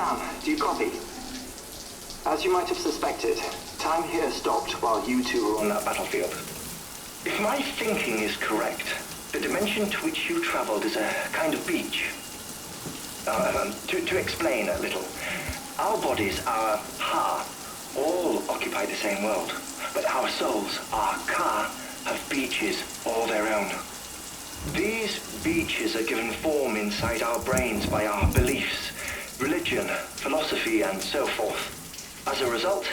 Sam, do you copy? As you might have suspected, time here stopped while you two were on that battlefield. If my thinking is correct, the dimension to which you traveled is a kind of beach. To explain a little, our bodies, our ha, all occupy the same world, but our souls, our ka, have beaches all their own. These beaches are given form inside our brains by our beliefs, religion, philosophy, and so forth. As a result,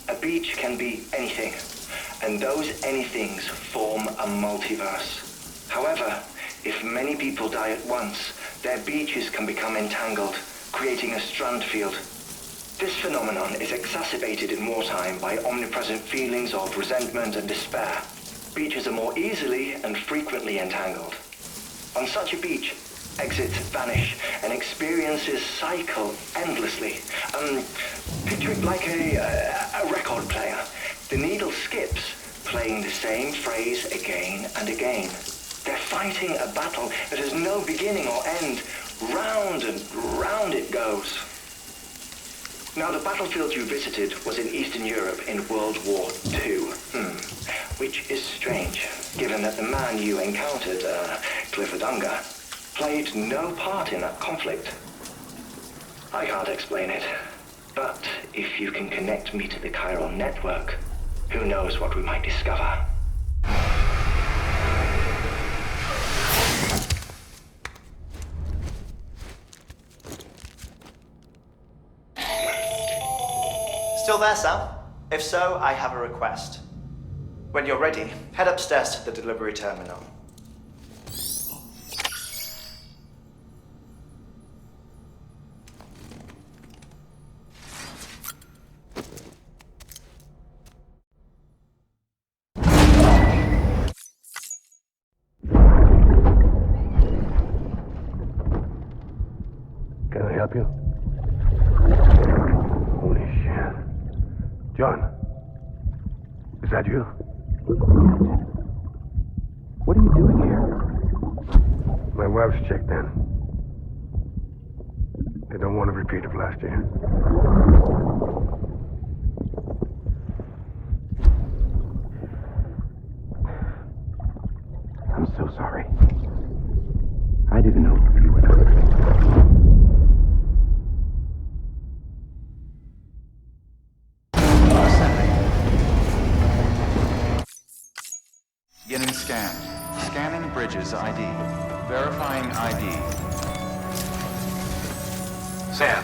a beach can be anything, and those anythings form a multiverse. However, if many people die at once, their beaches can become entangled, creating a strand field. This phenomenon is exacerbated in wartime by omnipresent feelings of resentment and despair. Beaches are more easily and frequently entangled. On such a beach, exits vanish and experiences cycle endlessly. Picture it like a record player. The needle skips, playing the same phrase again and again. They're fighting a battle that has no beginning or end. Round and round it goes. Now, the battlefield you visited was in Eastern Europe in World War II. Which is strange, given that the man you encountered, Clifford Unger, played no part in that conflict. I can't explain it, but if you can connect me to the chiral network, who knows what we might discover. Still there, Sam? If so, I have a request. When you're ready, head upstairs to the delivery terminal. Can I help you? Holy shit. John, is that you? What are you doing here? My wife's checked in. They don't want a repeat of last year. I'm so sorry. I didn't know you were there. Beginning scan. Scanning bridges ID. Verifying ID. Sam,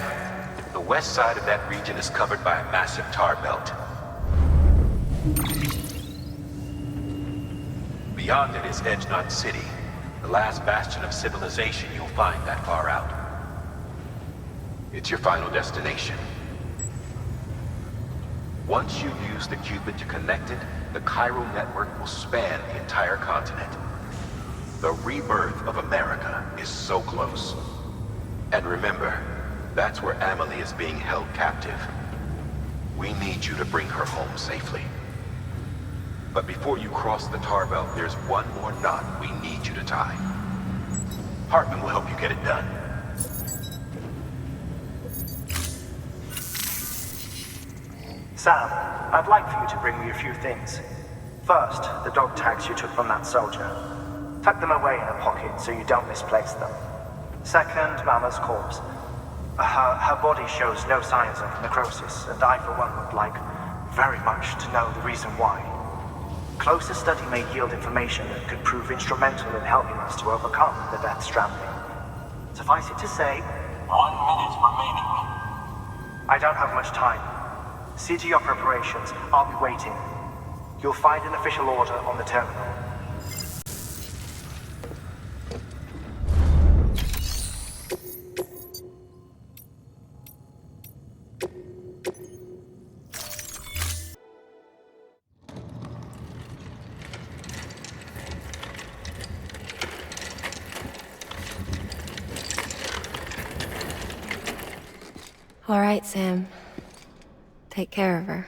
the west side of that region is covered by a massive tar belt. Beyond it is Edgenut City, the last bastion of civilization you'll find that far out. It's your final destination. Once you use the qubit to connect it, the chiral network will span the entire continent. The rebirth of America is so close. And remember, that's where Amelie is being held captive. We need you to bring her home safely. But before you cross the tar belt, there's one more knot we need you to tie. Hartman will help you get it done. Sam, I'd like for you to bring me a few things. First, the dog tags you took from that soldier. Tuck them away in a pocket so you don't misplace them. Second, Mama's corpse. Her body shows no signs of necrosis, and I, for one, would like very much to know the reason why. Closer study may yield information that could prove instrumental in helping us to overcome the Death Stranding. Suffice it to say, 1 minute remaining. I don't have much time. See to your preparations. I'll be waiting. You'll find an official order on the terminal. All right, Sam. Take care of her.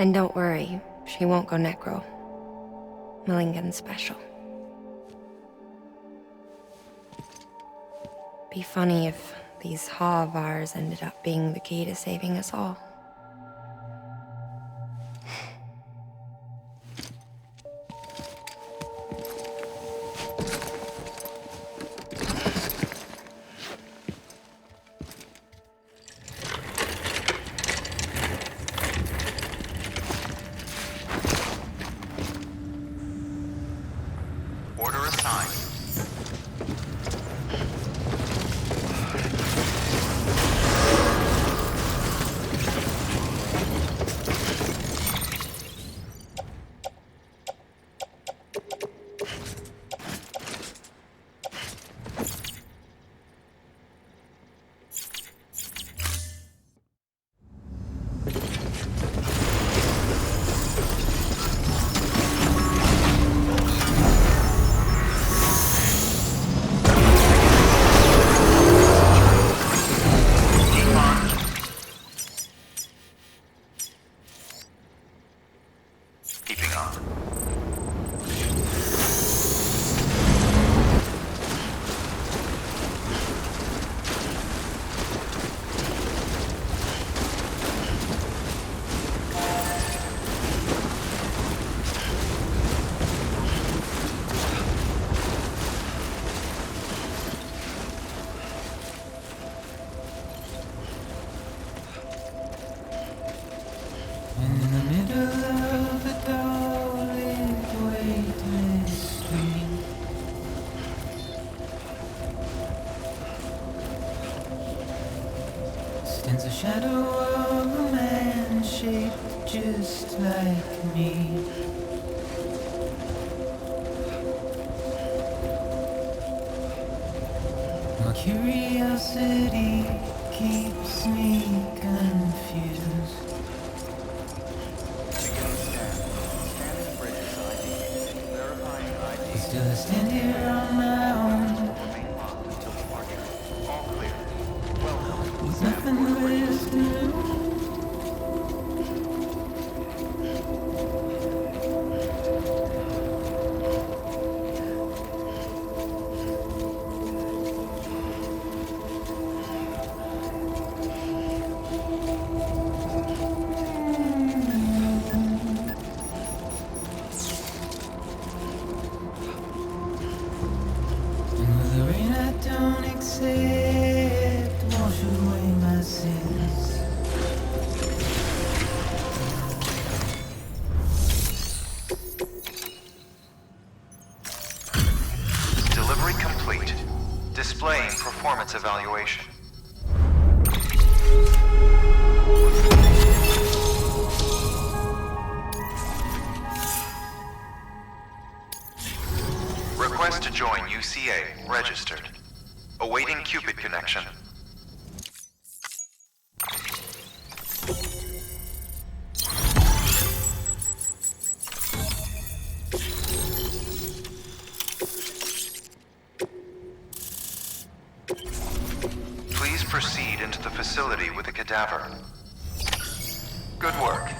And don't worry, she won't go necro. Millingen's special. Be funny if these Ha of ours ended up being the key to saving us all. Order assigned. Keeping on. In the middle of a dark weightless street, stands the shadow of a man shaped just like me. My curiosity keeps me confused. Scanning bridges ID. Verifying ID. Still I stand here on my own, Remain locked until departure. All clear. Welcome. with nothing left to lose. And with the rain I don't accept, wash away my sins. Delivery complete. Displaying performance evaluation. Request to join UCA registered. Awaiting Cupid connection. Please proceed into the facility with the cadaver. Good work.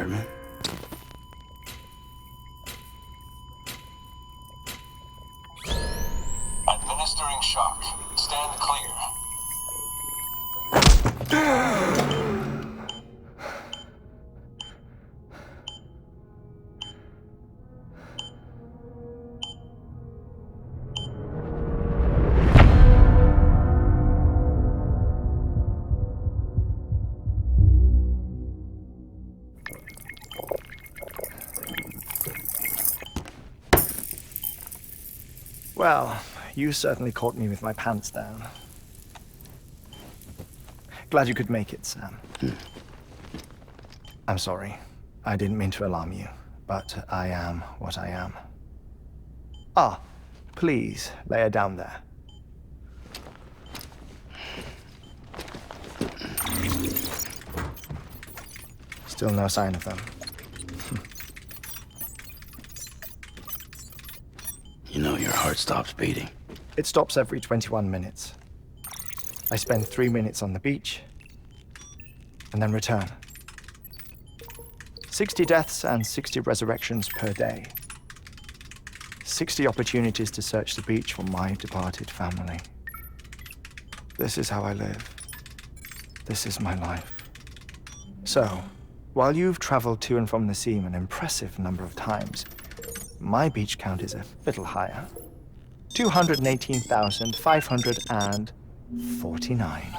compartment. Administering shock. Stand clear. Well, you certainly caught me with my pants down. Glad you could make it, Sam. I'm sorry. I didn't mean to alarm you, but I am what I am. Ah, please lay her down there. Still no sign of them. You know your heart stops beating. It stops every 21 minutes. I spend 3 minutes on the beach, and then return. 60 deaths and 60 resurrections per day. 60 opportunities to search the beach for my departed family. This is how I live. This is my life. So, while you've traveled to and from the sea an impressive number of times, my beach count is a little higher. 218,549.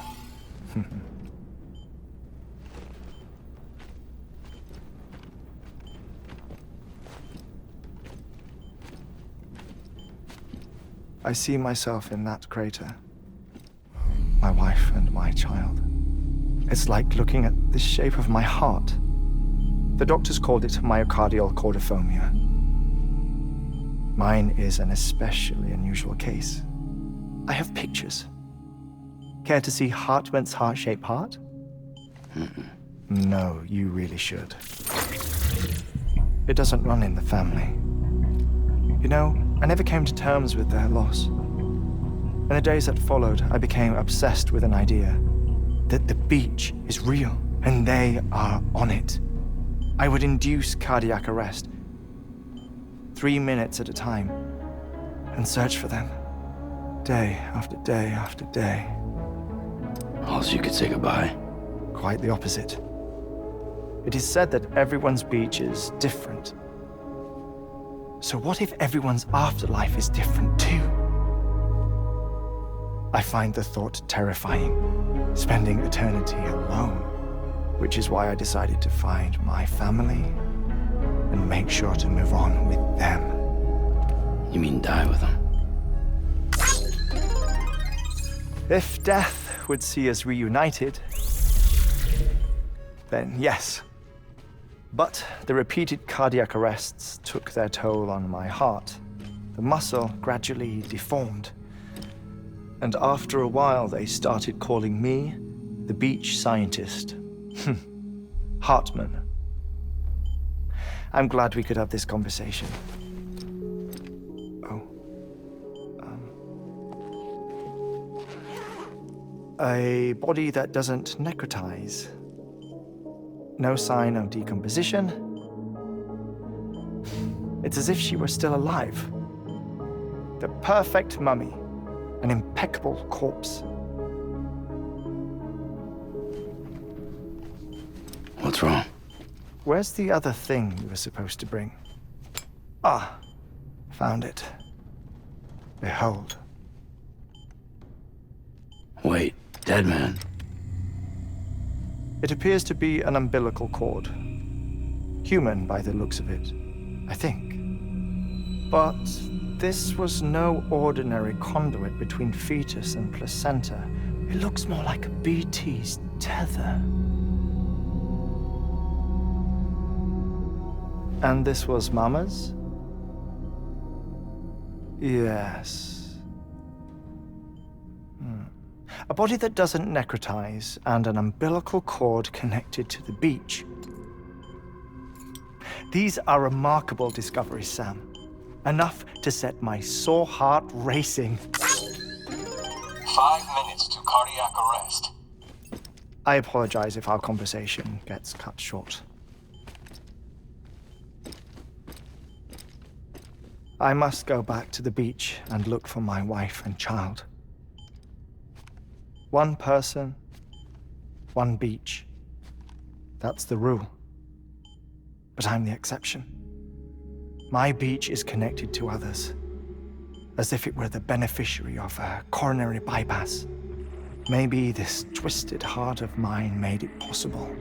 I see myself in that crater. My wife and my child. It's like looking at the shape of my heart. The doctors called it myocardial cordiformia. Mine is an especially unusual case. I have pictures. Care to see Hartman's heart-shaped heart? No, you really should. It doesn't run in the family. You know, I never came to terms with their loss. In the days that followed, I became obsessed with an idea that the beach is real and they are on it. I would induce cardiac arrest, 3 minutes at a time, and search for them, day after day after day. Also, you could say goodbye. Quite the opposite. It is said that everyone's beach is different. So what if everyone's afterlife is different too? I find the thought terrifying, spending eternity alone, which is why I decided to find my family and make sure to move on with them. You mean die with them? If death would see us reunited, then yes. But the repeated cardiac arrests took their toll on my heart. The muscle gradually deformed. And after a while, they started calling me the beach scientist. Hartman. I'm glad we could have this conversation. A body that doesn't necrotize. No sign of decomposition. It's as if she were still alive. The perfect mummy. An impeccable corpse. What's wrong? Where's the other thing you were supposed to bring? Ah, found it. Behold. Wait, dead man. It appears to be an umbilical cord. Human by the looks of it, I think. But this was no ordinary conduit between fetus and placenta. It looks more like a BT's tether. And this was Mama's? Yes. A body that doesn't necrotize and an umbilical cord connected to the beach. These are remarkable discoveries, Sam. Enough to set my sore heart racing. 5 minutes to cardiac arrest. I apologize if our conversation gets cut short. I must go back to the beach and look for my wife and child. One person, one beach. That's the rule. But I'm the exception. My beach is connected to others, as if it were the beneficiary of a coronary bypass. Maybe this twisted heart of mine made it possible.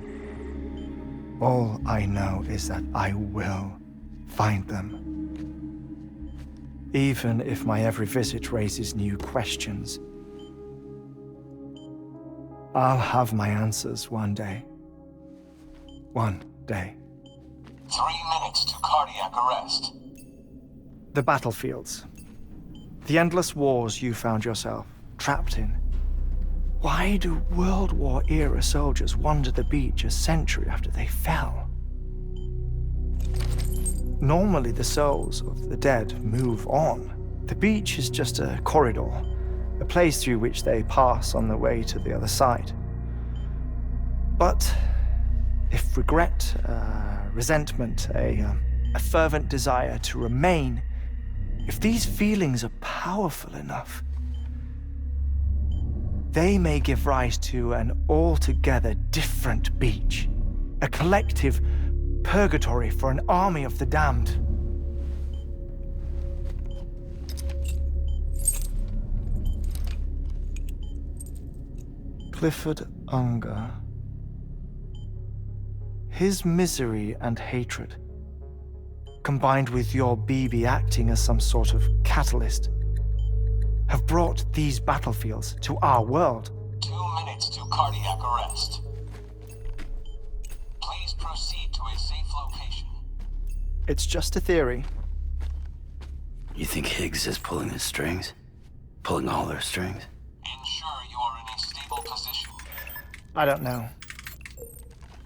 All I know is that I will find them. Even if my every visit raises new questions, I'll have my answers one day. One day. 3 minutes to cardiac arrest. The battlefields. The endless wars you found yourself trapped in. Why do World War-era soldiers wander the beach a century after they fell? Normally, the souls of the dead move on. The beach is just a corridor, a place through which they pass on the way to the other side. But if regret, resentment, a fervent desire to remain, if these feelings are powerful enough, they may give rise to an altogether different beach, a collective purgatory for an army of the damned. Clifford Unger. His misery and hatred, combined with your BB acting as some sort of catalyst, have brought these battlefields to our world. 2 minutes to cardiac arrest. Please proceed to a safe location. It's just a theory. You think Higgs is pulling the strings? Pulling all their strings? Ensure you are in a stable position. I don't know.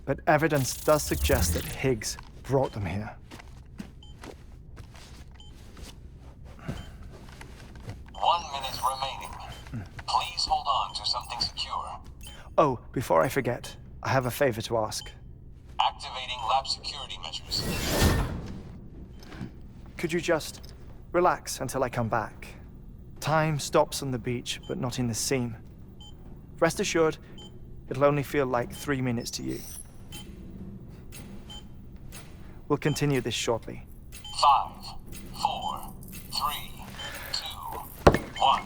But evidence does suggest that Higgs brought them here. 1 minute remaining. Please hold on to something secure. Oh, before I forget, I have a favor to ask. Activating lab security measures. Could you just relax until I come back? Time stops on the beach, but not in the scene. Rest assured, it'll only feel like 3 minutes to you. We'll continue this shortly. 5, 4, 3, 2, 1.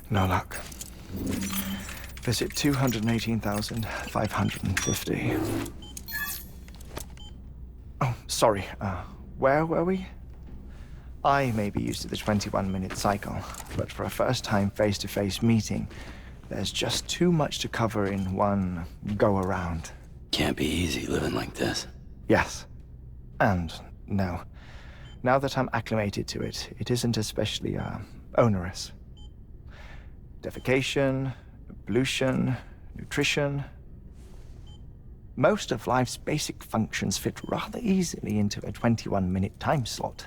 No luck. Visit 218,550. Oh, sorry. Where were we? I may be used to the 21-minute cycle, but for a first-time face-to-face meeting, there's just too much to cover in one go-around. Can't be easy living like this. Yes. And no. Now that I'm acclimated to it, it isn't especially, onerous. Defecation, pollution, nutrition. Most of life's basic functions fit rather easily into a 21-minute time slot.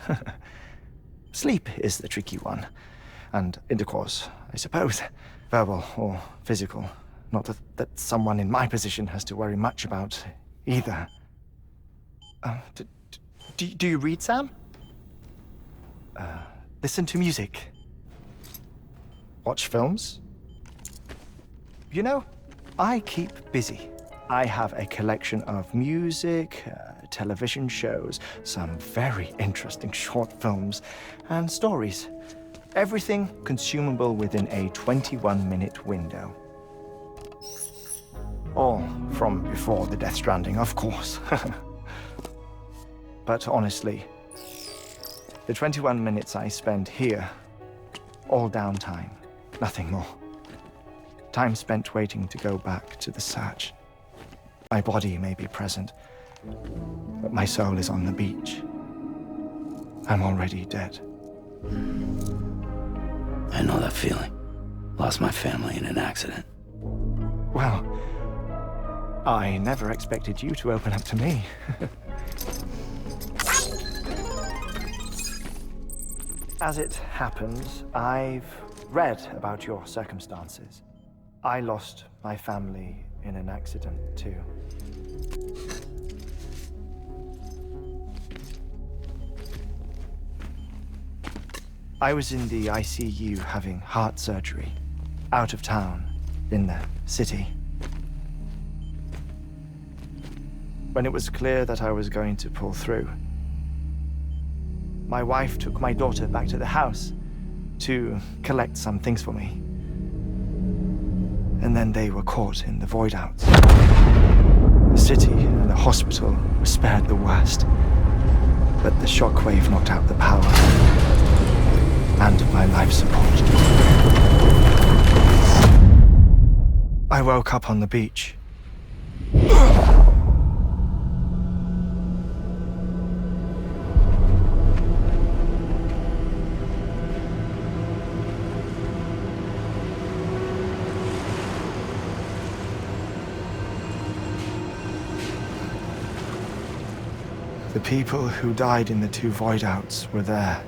Sleep is the tricky one. And intercourse, I suppose. Verbal or physical. Not that someone in my position has to worry much about either. Do you read, Sam? Listen to music. Watch films? You know, I keep busy. I have a collection of music, television shows, some very interesting short films, and stories. Everything consumable within a 21-minute window. All from before the Death Stranding, of course. But honestly, the 21 minutes I spend here, all downtime, nothing more. Time spent waiting to go back to the search. My body may be present, but my soul is on the beach. I'm already dead. I know that feeling. Lost my family in an accident. Well, I never expected you to open up to me. As it happens, I've read about your circumstances. I lost my family in an accident, too. I was in the ICU having heart surgery, out of town, in the city. When it was clear that I was going to pull through, my wife took my daughter back to the house to collect some things for me. And then they were caught in the void-outs. The city and the hospital were spared the worst, but the shockwave knocked out the power and my life support. I woke up on the beach. The people who died in the two void-outs were there.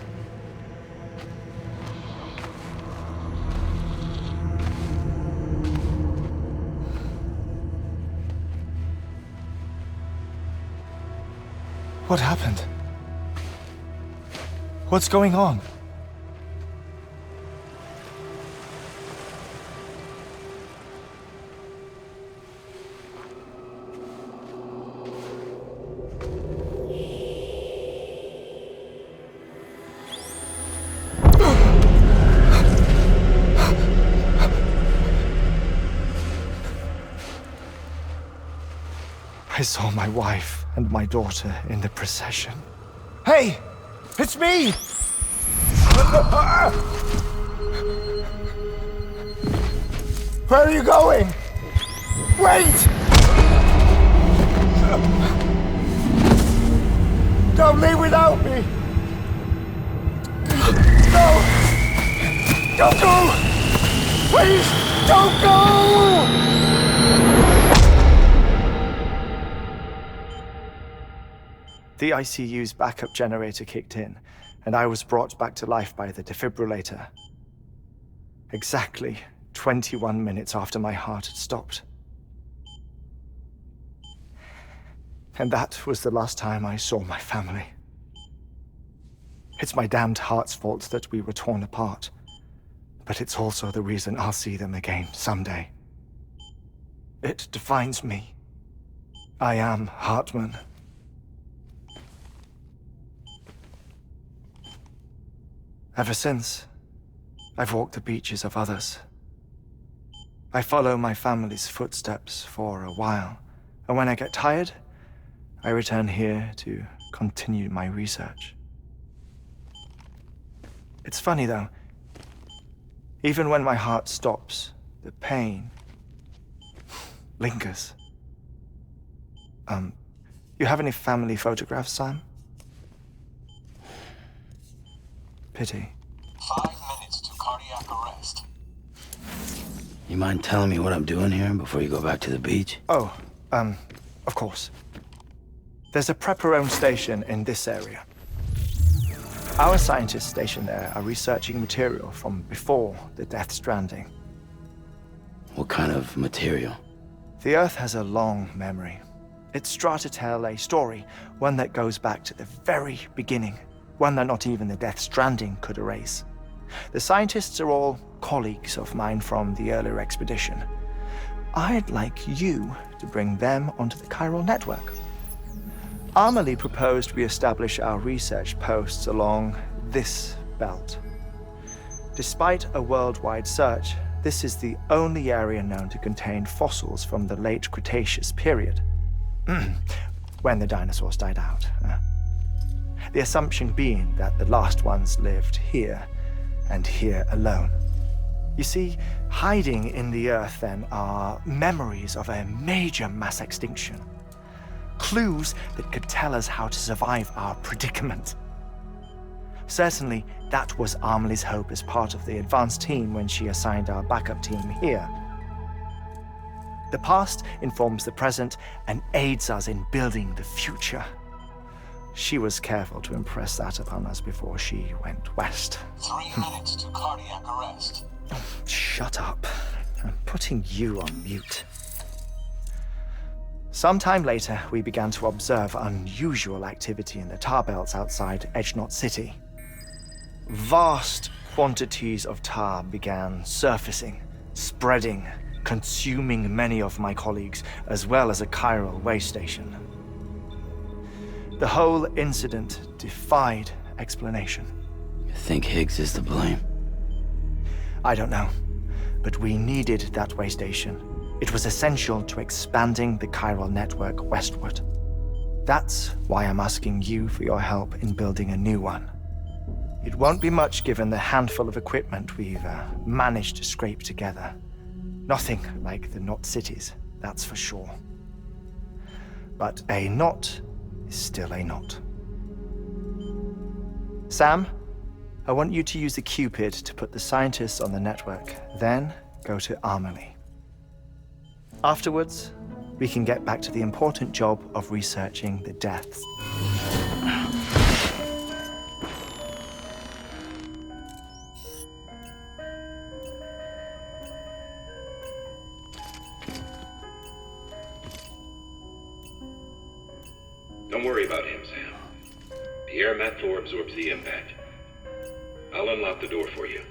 What happened? What's going on? I saw my wife and my daughter in the procession. Hey! It's me! Where are you going? Wait! Don't leave without me! No! Don't go! Please, don't go! The ICU's backup generator kicked in, and I was brought back to life by the defibrillator. Exactly 21 minutes after my heart had stopped. And that was the last time I saw my family. It's my damned heart's fault that we were torn apart, but it's also the reason I'll see them again someday. It defines me. I am Hartman. Ever since, I've walked the beaches of others. I follow my family's footsteps for a while, and when I get tired, I return here to continue my research. It's funny though, even when my heart stops, the pain lingers. You have any family photographs, Sam? Pity. 5 minutes to cardiac arrest. You mind telling me what I'm doing here before you go back to the beach? Oh, of course. There's a prep-your-own station in this area. Our scientists stationed there are researching material from before the Death Stranding. What kind of material? The Earth has a long memory. It's trying to tell a story, one that goes back to the very beginning, one that not even the Death Stranding could erase. The scientists are all colleagues of mine from the earlier expedition. I'd like you to bring them onto the chiral network. Amelie proposed we establish our research posts along this belt. Despite a worldwide search, this is the only area known to contain fossils from the late Cretaceous period, when the dinosaurs died out. The assumption being that the last ones lived here, and here alone. You see, hiding in the Earth then are memories of a major mass extinction. Clues that could tell us how to survive our predicament. Certainly, that was Amelie's hope as part of the advanced team when she assigned our backup team here. The past informs the present and aids us in building the future. She was careful to impress that upon us before she went west. 3 minutes to cardiac arrest. Oh, shut up. I'm putting you on mute. Sometime later, we began to observe unusual activity in the tar belts outside Edgenot City. Vast quantities of tar began surfacing, spreading, consuming many of my colleagues, as well as a chiral way station. The whole incident defied explanation. You think Higgs is to blame? I don't know, but we needed that way station. It was essential to expanding the chiral network westward. That's why I'm asking you for your help in building a new one. It won't be much given the handful of equipment we've managed to scrape together. Nothing like the knot cities, that's for sure. But a knot is still a knot. Sam, I want you to use the Cupid to put the scientists on the network, then go to Amelie. Afterwards, we can get back to the important job of researching the deaths. Don't worry about him, Sam. The air mat floor absorbs the impact. I'll unlock the door for you.